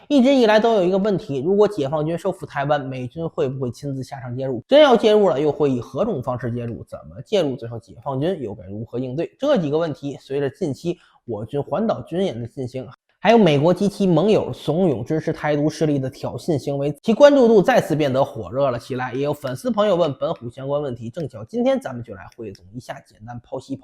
一直以来都有一个问题，如果解放军收复台湾，美军会不会亲自下场介入？真要介入了，又会以何种方式介入？怎么介入？最后解放军又该如何应对？这几个问题，随着近期我军环岛军演的进行，还有美国及其盟友怂恿支持台独势力的挑衅行为，其关注度再次变得火热了起来。也有粉丝朋友问本虎相关问题，正巧今天咱们就来汇总一下，简单剖析。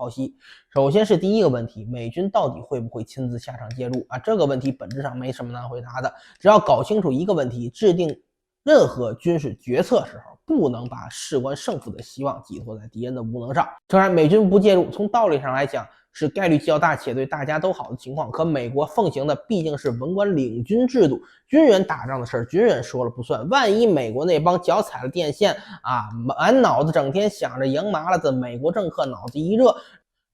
首先是第一个问题，美军到底会不会亲自下场介入啊？这个问题本质上没什么难回答的，只要搞清楚一个问题，制定任何军事决策时候，不能把事关胜负的希望寄托在敌人的无能上。诚然，美军不介入，从道理上来讲是概率较大且对大家都好的情况，可美国奉行的毕竟是文官领军制度，军人打仗的事军人说了不算。万一美国那帮脚踩了电线啊，满脑子整天想着赢麻了的美国政客脑子一热，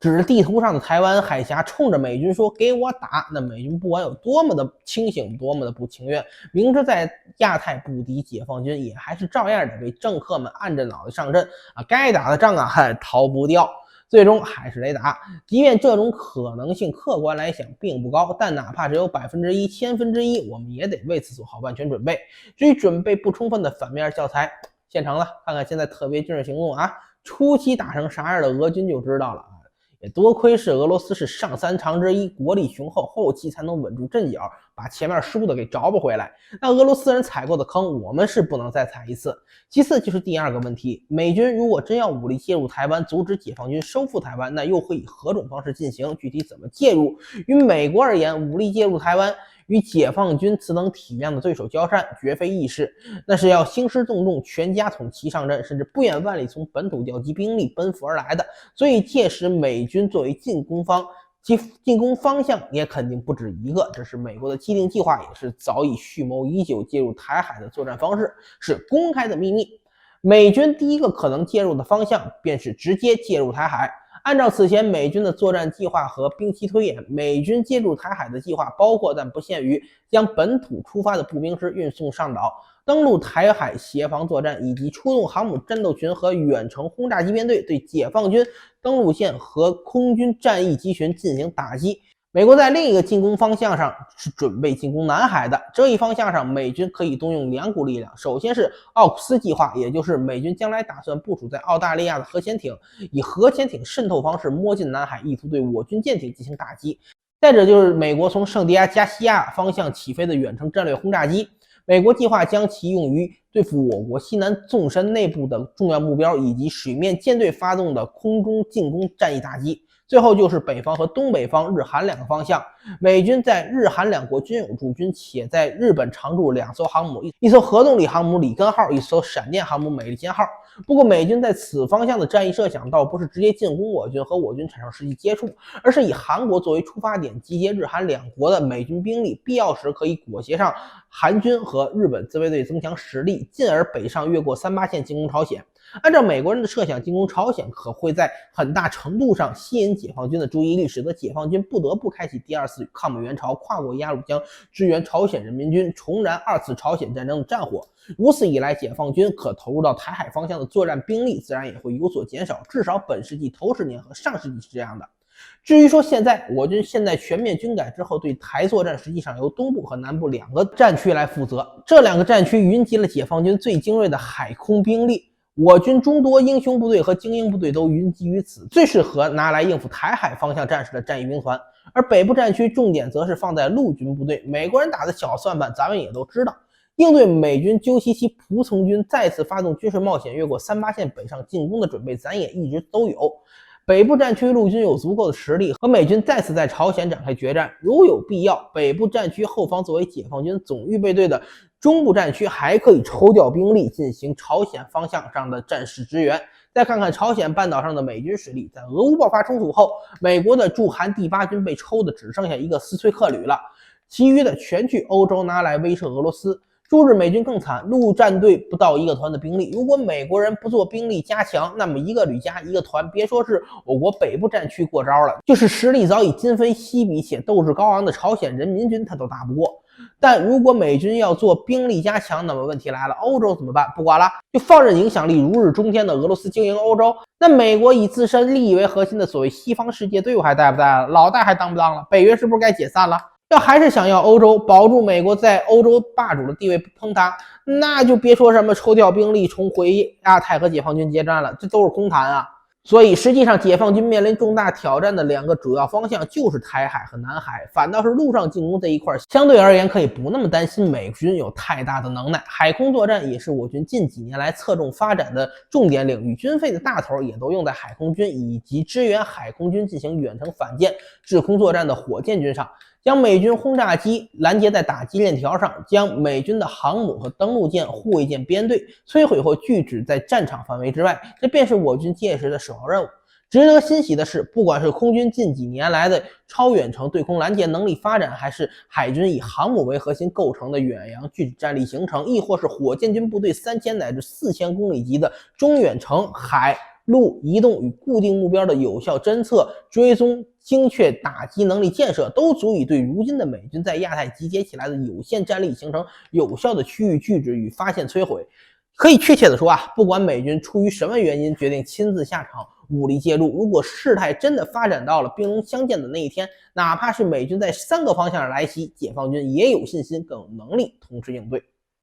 指着地图上的台湾海峡冲着美军说给我打，那美军不管有多么的清醒，多么的不情愿，明知在亚太不敌解放军，也还是照样的被政客们按着脑袋上阵啊，该打的仗啊还逃不掉，最终还是得打。即便这种可能性客观来讲并不高，但哪怕只有1%、千分之一，我们也得为此做好万全准备。至于准备不充分的反面教材，现成的，看看现在特别军事行动啊，初期打成啥样的俄军就知道了。也多亏是俄罗斯是上3长之一，国力雄厚，后期才能稳住阵脚，把前面输的给找不回来。那俄罗斯人踩过的坑，我们是不能再踩一次。其次就是第二个问题，美军如果真要武力介入台湾，阻止解放军收复台湾，那又会以何种方式进行？具体怎么介入？于美国而言，武力介入台湾与解放军此等体量的对手交战，绝非易事，那是要兴师动众，全家统齐上阵，甚至不远万里从本土调集兵力奔赴而来的。所以届时美军作为进攻方，其进攻方向也肯定不止一个，这是美国的既定计划，也是早已蓄谋已久介入台海的作战方式，是公开的秘密。美军第一个可能介入的方向便是直接介入台海。按照此前美军的作战计划和兵棋推演，美军介入台海的计划包括但不限于将本土出发的步兵师运送上岛，登陆台海协防作战，以及出动航母战斗群和远程轰炸机编队对解放军登陆线和空军战役机群进行打击。美国在另一个进攻方向上是准备进攻南海的，这一方向上美军可以动用2股力量，首先是奥库斯计划，也就是美军将来打算部署在澳大利亚的核潜艇，以核潜艇渗透方式摸进南海，意图对我军舰艇进行打击。再者就是美国从圣地亚加西亚方向起飞的远程战略轰炸机，美国计划将其用于对付我国西南纵深内部的重要目标，以及水面舰队发动的空中进攻战役打击。最后就是北方和东北方日韩2个方向，美军在日韩2国均有驻军，且在日本常驻2艘航母，一艘核动力航母里根号，一艘闪电航母美利坚号。不过美军在此方向的战役设想倒不是直接进攻我军和我军产生实际接触，而是以韩国作为出发点，集结日韩2国的美军兵力，必要时可以裹挟上韩军和日本自卫队增强实力，进而北上越过38线进攻朝鲜。按照美国人的设想，进攻朝鲜可会在很大程度上吸引解放军的注意力，使得解放军不得不开启第2次抗美援朝，跨过鸭绿江支援朝鲜人民军，重燃2次朝鲜战争的战火。如此一来，解放军可投入到台海方向的作战兵力自然也会有所减少，至少本世纪头10年和上世纪是这样的。至于说现在我军现在全面军改之后，对台作战实际上由东部和南部2个战区来负责，这2个战区云集了解放军最精锐的海空兵力，我军诸多英雄部队和精英部队都云集于此，最适合拿来应付台海方向战士的战役兵团。而北部战区重点则是放在陆军部队，美国人打的小算盘咱们也都知道，应对美军纠集其仆从军再次发动军事冒险越过38线北上进攻的准备，咱也一直都有。北部战区陆军有足够的实力和美军再次在朝鲜展开决战，如有必要，北部战区后方作为解放军总预备队的中部战区还可以抽调兵力进行朝鲜方向上的战事支援。再看看朝鲜半岛上的美军实力，在俄乌爆发冲突后，美国的驻韩第8军被抽的只剩下一个斯崔克旅了，其余的全去欧洲拿来威慑俄罗斯。驻日美军更惨，陆战队不到1个团的兵力，如果美国人不做兵力加强，那么1个旅加1个团，别说是我国北部战区过招了，就是实力早已今非昔比且斗志高昂的朝鲜人民军他都打不过。但如果美军要做兵力加强，那么问题来了，欧洲怎么办？不管了，就放任影响力如日中天的俄罗斯经营欧洲。那美国以自身利益为核心的所谓西方世界队伍还带不带了？老大还当不当了？北约是不是该解散了？要还是想要欧洲保住美国在欧洲霸主的地位不崩塌，那就别说什么抽调兵力重回亚太和解放军接战了，这都是空谈啊。所以实际上解放军面临重大挑战的两个主要方向就是台海和南海，反倒是陆上进攻这一块相对而言可以不那么担心美军有太大的能耐。海空作战也是我军近几年来侧重发展的重点领域，军费的大头也都用在海空军以及支援海空军进行远程反舰制空作战的火箭军上，将美军轰炸机拦截在打击链条上，将美军的航母和登陆舰、护卫舰编队摧毁或拒止在战场范围之外，这便是我军届时的首要任务。值得欣喜的是，不管是空军近几年来的超远程对空拦截能力发展，还是海军以航母为核心构成的远洋拒止战力形成，亦或是火箭军部队3000乃至4000公里级的中远程海陆移动与固定目标的有效侦测、追踪、精确打击能力建设，都足以对如今的美军在亚太集结起来的有限战力形成有效的区域拒止与发现摧毁。可以确切的说啊，不管美军出于什么原因决定亲自下场武力介入，如果事态真的发展到了兵戎相见的那一天，哪怕是美军在3个方向来袭，解放军也有信心更有能力同时应对。